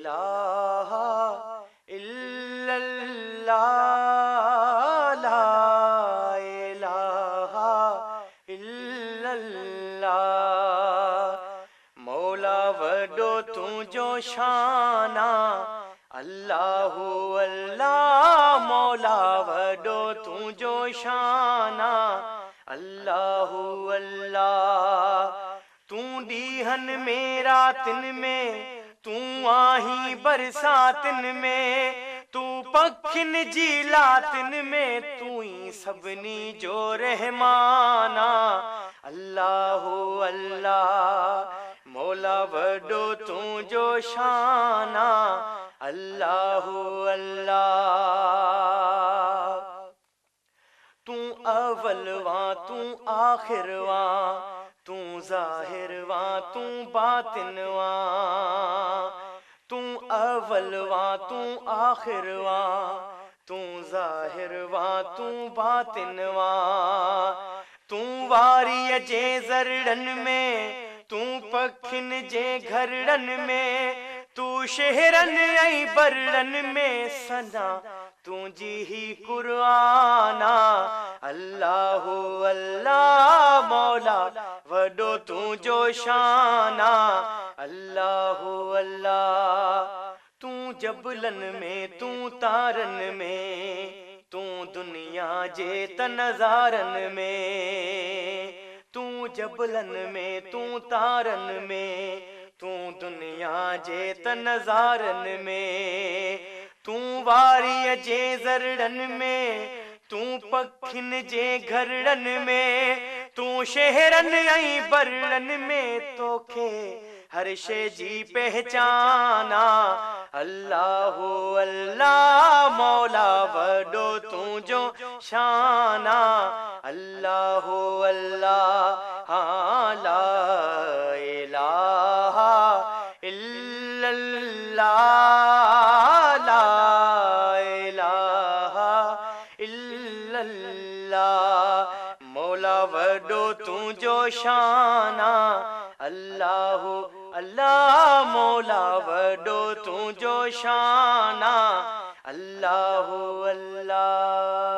इलाहा इल्लल्लाह, ला इलाहा इल्लल्लाह। मौला वडो तुझो शाना, अल्लाहु अल्लाह। मौला वडो तुझो शाना, अल्लाहु अल्लाह। तू डीहन में रातिन में, तू आही बरसातिन में, तू पखिन जी लातिन में, तू ही सबनी जो रहमाना, अल्लाहु अल्लाह। मौला वडो तू जो शाना, अल्लाहु अल्लाह। तू अव्वलवा तू आखिरवा, तू ज़ाहिरवा तू बातिनवा। तू अव्वलवा तू आखिरवा, तू ज़ाहिरवा तू बातिनवा। तू वारी जे ज़रड़न में, तू पखिन जे घरड़न में, तू शहरन ऐं बरड़न में सना तुझी ही कुराना, अल्लाहु अल्लाह। मौला वडो तुझो शाना, अल्लाहु अल्लाह। तू जबलन में तू तारन में, तू दुनिया जे तनज़ारन में। तू जबलन में तू तारन में, तू दुनिया जे तनज़ारन में। तू वारी जे ज़रड़न में, तू पखिन जे घरड़न में, तू शहरन ऐं बरड़न में, तोखे हर शे जी पहचाना, अल्लाहु अल्लाह। मौला वडो तुझो शाना, अल्लाहु अल्लाह। ला इलाहा इल्लल्लाह, ला इलाहा इल्लल्लाह। मौला वडो तुझो शाना, अल्लाहु अल्लाह। मौला वडो तुझो शाना, अल्लाहु अल्लाह।